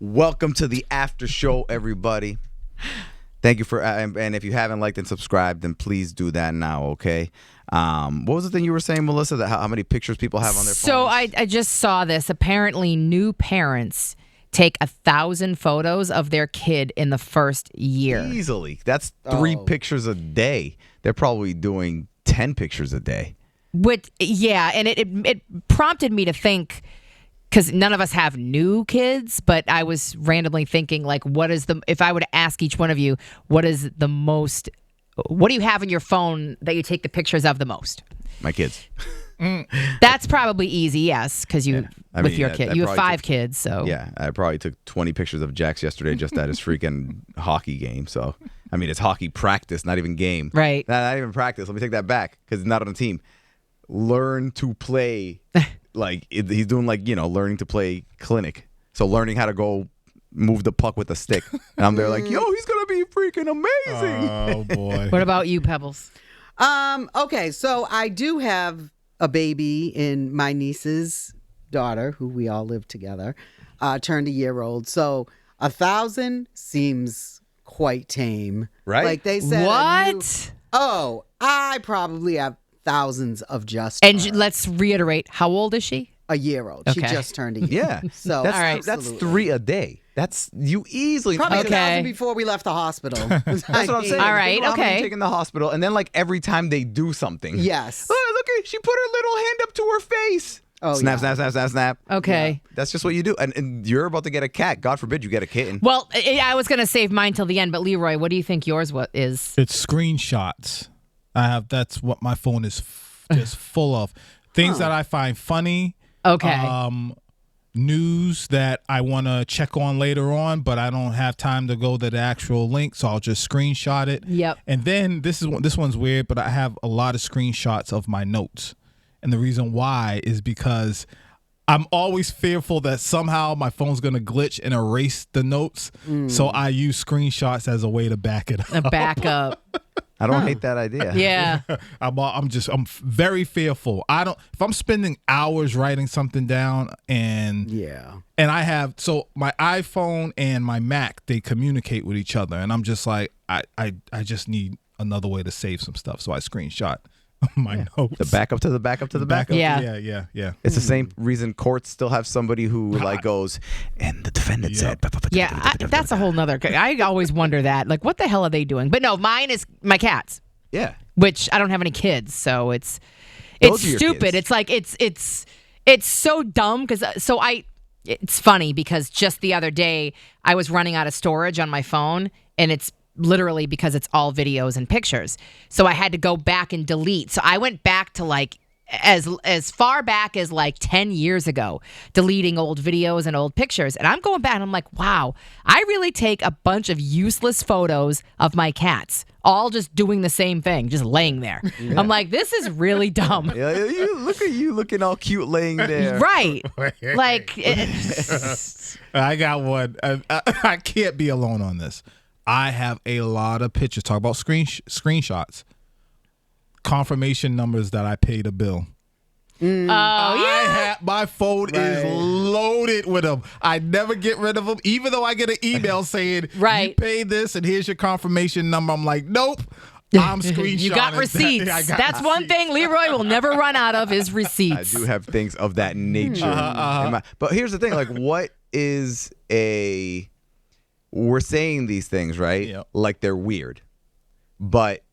Welcome to the after show, everybody. Thank you for, and if you haven't liked and subscribed, then please do that now, okay? What was the thing you were saying, Melissa, that how many pictures people have on their phones? So I just saw this. Apparently, new parents take 1,000 photos of their kid in the first year. Easily. That's 3 pictures a day. They're probably doing 10 pictures a day. And it prompted me to think, because none of us have new kids, but I was randomly thinking, like, if I were to ask each one of you, what do you have in your phone that you take the pictures of the most? My kids. That's probably easy, yes, because your kid. You have 5 kids, so. Yeah, I probably took 20 pictures of Jax yesterday just at his freaking hockey game. So, I mean, it's hockey practice, not even game. Right. Not even practice. Let me take that back because he's not on the team. Learn to play. He's doing learning to play clinic. So learning how to go move the puck with a stick. And I'm there like, yo, he's going to be freaking amazing. Oh, boy. What about you, Pebbles? Okay, so I do have a baby in my niece's daughter, who we all live together, turned a year old. So 1,000 seems quite tame. Right? Like they said. What? I probably have thousands of just And her. let's reiterate, how old is she? A year old. Okay. She just turned a year. Yeah. So that's, all right. that's absolutely. 3 a day. That's you easily. Probably Okay. 1,000 before we left the hospital. That's what I'm saying. All right, Think about how many okay. you take in the hospital, and then every time they do something. Yes. Oh, look at she put her little hand up to her face. Oh, snap, yeah. snap. Okay. That's just what you do. And you're about to get a cat. God forbid you get a kitten. Well, I was going to save mine till the end, but Leroy, what do you think yours is? It's screenshots. That's what my phone is just full of. Things that I find funny. Okay. News that I want to check on later on, but I don't have time to go to the actual link, so I'll just screenshot it. Yep. And then this one's weird, but I have a lot of screenshots of my notes. And the reason why is because I'm always fearful that somehow my phone's going to glitch and erase the notes. So I use screenshots as a way to back it up. A backup. I don't hate that idea. Yeah. I'm very fearful. If I'm spending hours writing something down and I have, so my iPhone and my Mac, they communicate with each other, and I'm just like, I just need another way to save some stuff. So I screenshot my notes. The backup to the backup to the backup. Yeah. Yeah. It's the same reason courts still have somebody who goes, and the defendant said. Yeah, that's a whole nother. I always wonder that. Like, what the hell are they doing? But no, mine is my cats. Yeah. Which I don't have any kids, so it's Those are your stupid. kids. It's like it's so dumb because it's funny because just the other day I was running out of storage on my phone, and it's literally because it's all videos and pictures. So I had to go back and delete. So I went back to as far back as 10 years ago, deleting old videos and old pictures. And I'm going back and I'm like, wow, I really take a bunch of useless photos of my cats, all just doing the same thing, just laying there. Yeah. I'm like, this is really dumb. Yeah, look at you looking all cute laying there. Right. I got one. I can't be alone on this. I have a lot of pictures. Talk about screenshots. Confirmation numbers that I paid a bill. My phone is loaded with them. I never get rid of them, even though I get an email saying, you paid this and here's your confirmation number. I'm like, nope. I'm screenshotting. You got receipts. That's one thing Leroy will never run out of is receipts. I do have things of that nature. But here's the thing. What is we're saying these things, right? Yep. Like they're weird. But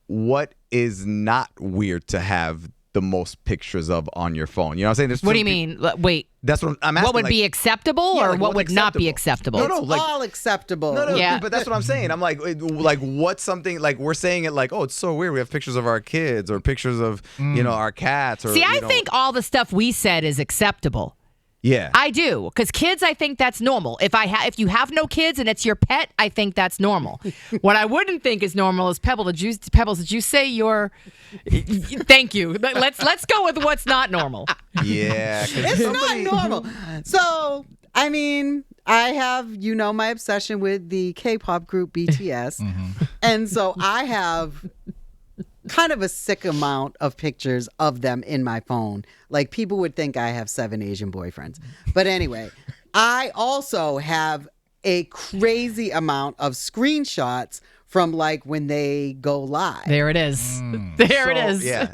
what is not weird to have the most pictures of on your phone? You know what I'm saying? What do you mean? Wait. That's what I'm asking. What would be acceptable or what would not be acceptable? No, all acceptable. No, Yeah. but that's what I'm saying. I'm like what's something we're saying it oh, it's so weird. We have pictures of our kids or pictures of our cats. Or See, I think all the stuff we said is acceptable. Yeah, I do, because kids, I think that's normal. If you have no kids and it's your pet, I think that's normal. What I wouldn't think is normal is Pebbles. Did you say your? Thank you. Let's go with what's not normal. Yeah, it's not normal. So I mean, I have my obsession with the K-pop group BTS, and so I have kind of a sick amount of pictures of them in my phone. Like, people would think I have 7 Asian boyfriends. But anyway, I also have a crazy amount of screenshots from like when they go live. There it is. There it is. Yeah.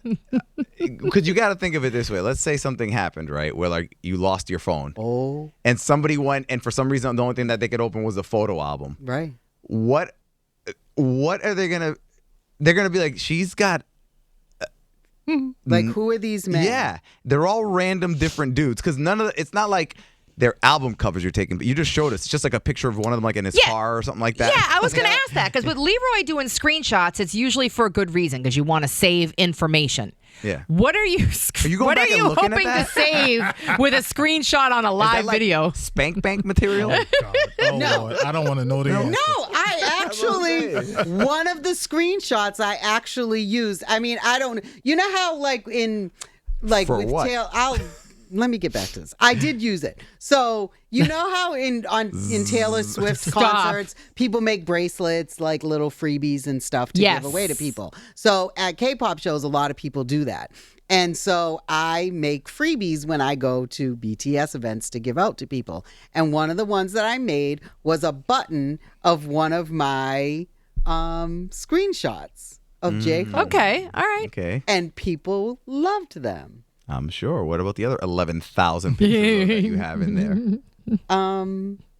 Because you got to think of it this way. Let's say something happened, right? Where like you lost your phone. Oh, And somebody went, and for some reason, the only thing that they could open was a photo album. right. What are they going to, they're going to be like, she's got, Like, who are these men? yeah, they're all random different dudes. Because it's not like their album covers you're taking, but you just showed us. It's just like a picture of one of them like in his Yeah. car or something like that. Yeah, I was going to ask that because with Leroy doing screenshots, it's usually for a good reason because you want to save information. Yeah. What are you? you going what back are and you looking at hoping to that? save with a screenshot on a Is that live like video? Spank bank material? God. Oh, No. Lord. I don't want to know the answer. No, I actually, one of the screenshots I actually used. I mean, I don't, you know how like For with what? let me get back to this. I did use it. So you know how in Taylor Swift Stop. concerts, people make bracelets, like little freebies and stuff to Yes. give away to people. So at K-pop shows, a lot of people do that. And so I make freebies when I go to BTS events to give out to people. And one of the ones that I made was a button of one of my screenshots of J-Hope. Okay, all right. Okay. And people loved them. I'm sure. What about the other 11,000 pictures that you have in there?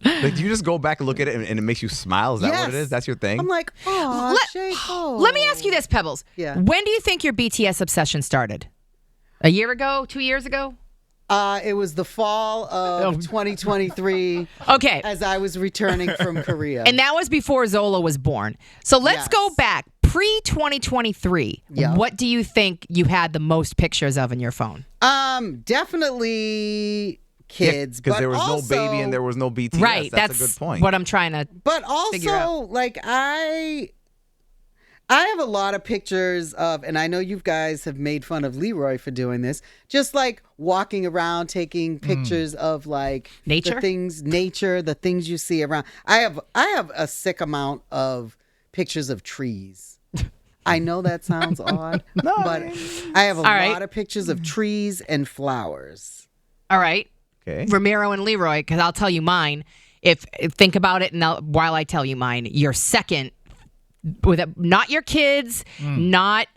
Like, do you just go back and look at it and it makes you smile? Is that what it Yes. is? That's your thing? I'm like, oh, J-Hope. Let me ask you this, Pebbles. Yeah. When do you think your BTS obsession started? A year ago? 2 years ago? It was the fall of 2023 Okay. as I was returning from Korea. And that was before Zola was born. So let's Yes. go back pre-2023. Yeah. What do you think you had the most pictures of in your phone? Definitely kids, Because but there was also, no baby and there was no BTS. Right. That's a good point. what I'm trying to. But figure out. also, like I have a lot of pictures of, and I know you guys have made fun of Leroy for doing this, just like walking around taking pictures of like Nature? the things you see around. I have a sick amount of pictures of trees. I know that sounds odd, but I have a right. lot of pictures of trees and flowers. All right. Okay. Ramiro and Leroy, because I'll tell you mine. If think about it, and while I tell you mine, your second, with not your kids, not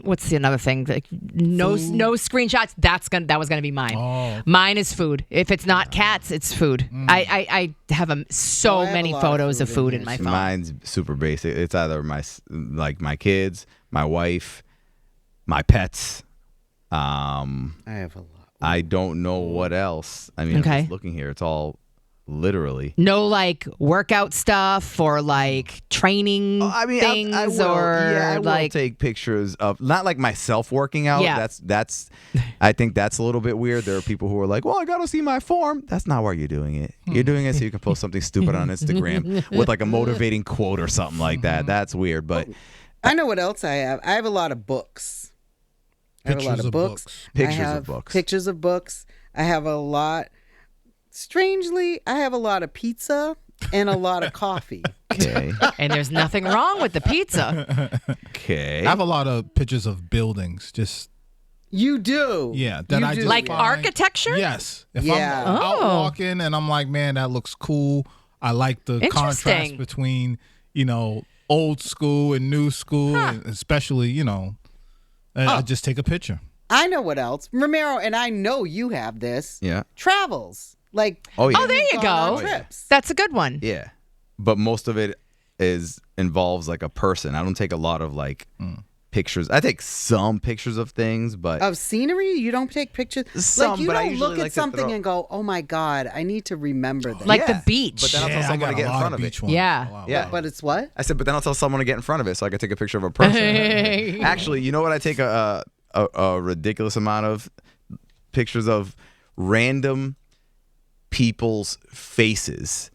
what's the another thing? Like, no screenshots. That was gonna be mine. Oh. Mine is food. If it's not cats, it's food. I have so I have many a lot of photos of food food in in my there. phone. Mine's super basic. It's either my kids, my wife, my pets. I have a lot. I don't know what else. I mean, I'm Okay. just looking here. It's all literally. No like workout stuff or like training things I will, or I will like take pictures of not like myself working out. Yeah. That's. I think that's a little bit weird. There are people who are like, "Well, I got to see my form." That's not why you're doing it. You're doing it so you can post something stupid on Instagram with like a motivating quote or something like that. That's weird, but I know what else I have. I have a lot of books. I have a lot Pictures of of books. books. Pictures I of have books. Pictures of books. I have a lot. Strangely, I have a lot of pizza and a lot of coffee. okay, and there's nothing wrong with the pizza. okay. I have a lot of pictures of buildings. Just You do. yeah, that You I do. just Like find- architecture? Yes. If Yeah. I'm out Oh. walking and I'm like, man, that looks cool. I like the contrast Interesting. between old school and new school, and especially I just take a picture. I know what else. Romero, and I know you have this. Yeah. Travels. Like, Oh yeah. Oh, there you gone on go. trips. That's a good one. Yeah, but most of it involves like a person. I don't take a lot of like pictures. I take some pictures of things, but Of scenery? You don't take pictures? Some, like, you but I don't usually look like at to something throw- and go, oh my God, I need to remember that. Like Yeah, the beach. but then I'll tell I someone got to a get in lot front of of it. beach ones. Yeah. Wow. Yeah. But it's what? I said, but then I'll tell someone to get in front of it so I can take a picture of a person. Actually, you know what? I take a ridiculous amount of pictures of random people's faces.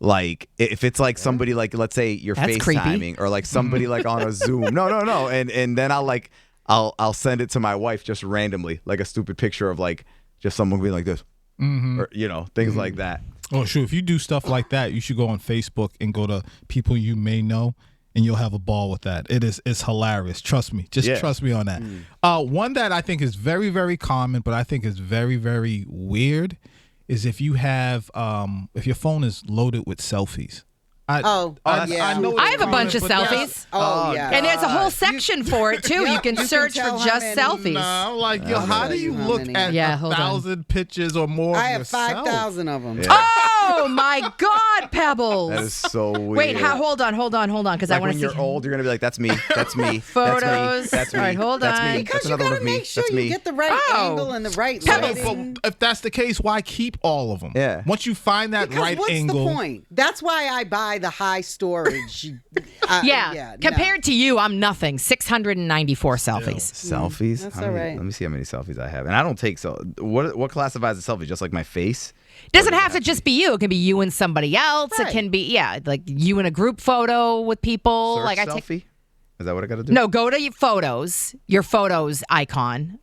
Like if it's like somebody like, let's say you're That's creepy. FaceTiming or like somebody like on a Zoom. No. And then I'll send it to my wife just randomly, like a stupid picture of like just someone being like this. Or things like that. Oh, sure. If you do stuff like that, you should go on Facebook and go to people you may know, and you'll have a ball with that. It's hilarious. Trust me. Just Yeah. trust me on that. One that I think is very, very common, but I think is very, very weird, is if you have if your phone is loaded with selfies. yeah. I know I have a it's bunch of common, but selfies. Oh, yeah. And there's a whole section for it too. You can search for tell how just many- selfies. Nah, I'm like, yo, how do you how look many. at Yeah, hold on. 1,000 pictures or more? I of have yourself? 5,000 of them. Yeah. Oh my God, Pebbles! That is so weird. Wait, hold on, because I Like want when to you're see old, you're gonna be like, "That's me. That's me. Photos. That's me. All right, hold that's on. Me. Because That's you another one gotta of me. make sure That's you me." get the right Oh. angle and the right Pebbles. lighting. But if that's the case, why keep all of them? Yeah. Once you find that Because right what's angle, the point? That's why I buy the high storage. Yeah, no. compared to you, I'm nothing. 694 selfies. Selfies. That's How many- all right. Let me see how many selfies I have. And I don't take What classifies a selfie? Just like my face? Doesn't have to just be you. It can be you and somebody else. Right. It can be like you in a group photo with people. Search like I selfie. take. Is that what I got to do? No, go to your photos icon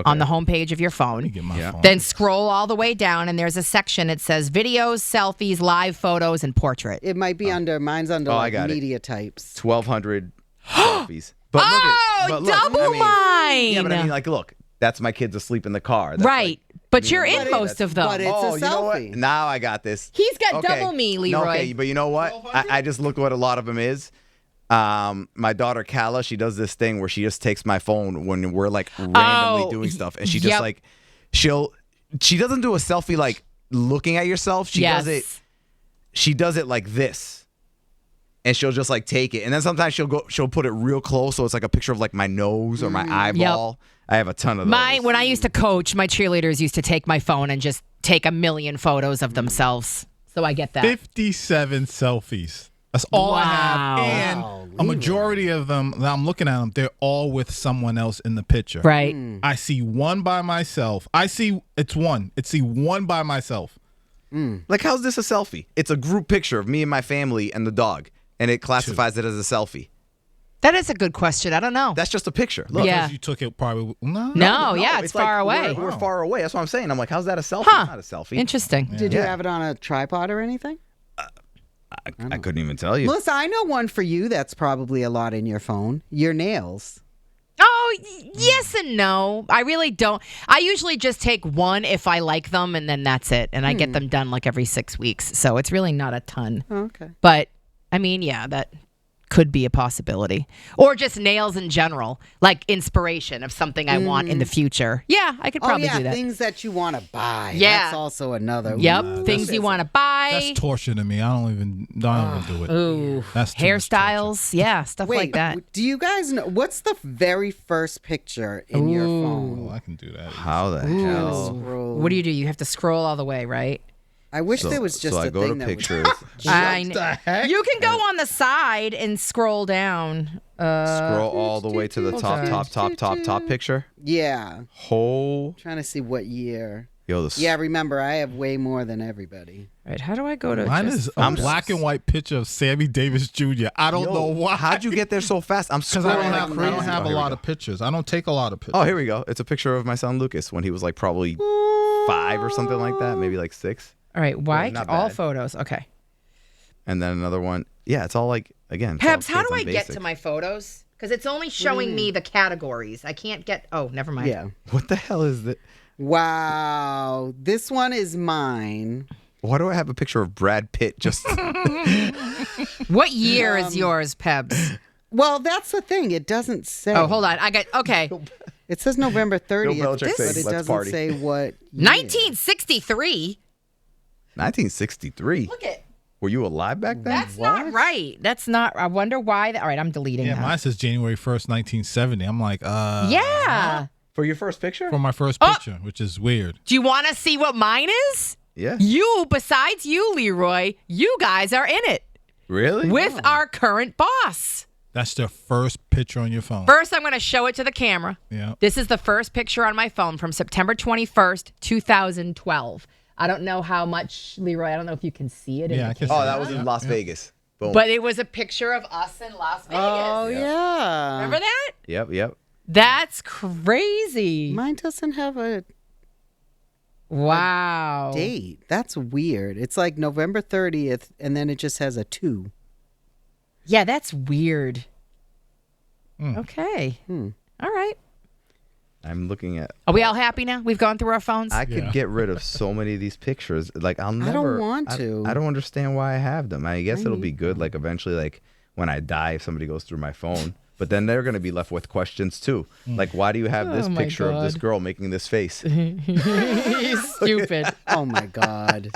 on the homepage of your let me phone. get my phone. Then scroll all the way down, and there's a section. It says videos, selfies, live photos, and portrait. It might be mine's under Oh, I like got it. media types. 1,200 selfies. But Oh, double I mean, mine. Yeah, but I mean, like, look, that's my kids asleep in the car. That's Right. But you're But in it- most of them. but it- It's a you know what? selfie. Now I got this. He's got Okay. double me, No, Leroy. okay, but you know what? I just looked what a lot of them is. My daughter Kala, she does this thing where she just takes my phone when we're like randomly doing stuff, and she just yep. like she doesn't do a selfie like looking at yourself. She yes. does it. She does it like this, and she'll just like take it, and then sometimes she'll put it real close, so it's like a picture of like my nose or my eyeball. I have a ton of those. When I used to coach, my cheerleaders used to take my phone and just take 1,000,000 photos of themselves. So I get that. 57 selfies. That's all I have. Wow. And a majority of them, that I'm looking at them, they're all with someone else in the picture. Right. I see one by myself. It's one by myself. Like, how's this a selfie? It's a group picture of me and my family and the dog, and it classifies it as a selfie. That is a good question. I don't know. That's just a picture. Look. Yeah. Because you took it probably. No. No, yeah, it's like far away. We're far away. That's what I'm saying. I'm like, how's that a selfie? Huh. It's not a selfie. Interesting. Did you Yeah. have it on a tripod or anything? I couldn't even tell you. Melissa, I know one for you that's probably a lot in your phone. Your nails. Oh, yes and no. I really don't. I usually just take one if I like them, and then that's it. And I get them done like every 6 weeks. So it's really not a ton. Oh, okay. But, I mean, yeah, that could be a possibility. Or just nails in general, like inspiration of something I want in the future. Yeah, I could probably do that. Things that you want to buy. Yeah. That's also another. Yep, things you want to buy. That's torture to me. I don't even do it. Ooh, That's too much hairstyles. Yeah, stuff Wait, like that. do you guys know what's the very first picture in your phone? torture. I can do that. How the hell? Scroll. What do? You have to scroll all the way, right? I wish there was just so a I go thing to that pictures. I kn- You can go on the side and scroll down. Scroll all the way to the top picture. Yeah. Whole. Trying to see what year. Yo, this. Yeah, remember I have way more than everybody. Right, how do I go to? Mine just is a photos? black and white picture of Sammy Davis Jr. I don't know why. How'd you get there so fast? I'm Because scrolling I don't like have, crazy. I don't have Oh, a here we lot go. of pictures. I don't take a lot of pictures. Oh, here we go. It's a picture of my son Lucas when he was like probably 5 or something like that, maybe like 6. All right, why? not All bad. photos. Okay. And then another one. Yeah, it's all like again. it's all Pebs, how kids do I and get basic. to my photos? Because it's only showing me the categories. I can't get. Oh, never mind. Yeah. What the hell is that? Wow. This one is mine. Why do I have a picture of Brad Pitt just? What year is yours, Pebs? Well, that's the thing. It doesn't say. Oh, hold on. I got. Okay. It says November 30th, Belichick but saying, it "Let's doesn't party." say what. year. 1963. 1963. Look at. Were you alive back then? That's not right. That's not. I wonder why. All right, I'm deleting Yeah, that. mine says January 1st, 1970. I'm like, Yeah. For your first picture? for my first picture, which is weird. Do you want to see what mine is? Yeah. You, besides you, Leroy, you guys are in it Really? with our current boss. That's the first picture on your phone. First, I'm going to show it to the camera. Yeah. This is the first picture on my phone from September 21st, 2012. I don't know how much, Leroy, I don't know if you can see it. in Yeah, the I can camera. Oh, that was in Las Vegas. Boom. But it was a picture of us in Las Vegas. Oh, yeah. Remember that? Yep. That's crazy. Mine doesn't have a Wow. date. That's weird. It's like November 30th, and then it just has a 2. Yeah, that's weird. Okay. All right. I'm looking at. Are we all happy now? We've gone through our phones. I could get rid of so many of these pictures. Like I'll never. I don't want to. I don't understand why I have them. I guess it'll be good. Like eventually, like when I die, if somebody goes through my phone. But then they're going to be left with questions too. Like, why do you have this my picture of this God. girl making this face? He's stupid. Oh my God.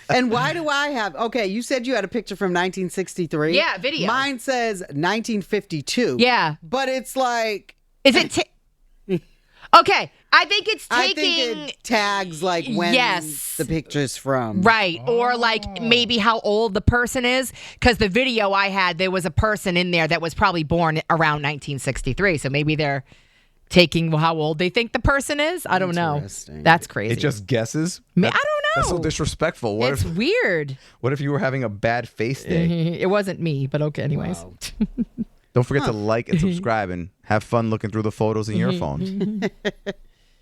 And why do I have? Okay, you said you had a picture from 1963. Yeah, video. Mine says 1952. Yeah. But it's like Is it? Okay, I think it's I taking. think it tags like when Yes. the picture's from. Right. Or like maybe how old the person is. Because the video I had, there was a person in there that was probably born around 1963. So maybe they're taking how old they think the person is. I don't know. Interesting. That's crazy. It just guesses. I That's- don't know. That's so disrespectful. What It's if weird. What if you were having a bad face day? It wasn't me, but okay. Anyways. Wow. Don't forget to like and subscribe and have fun looking through the photos in your phone.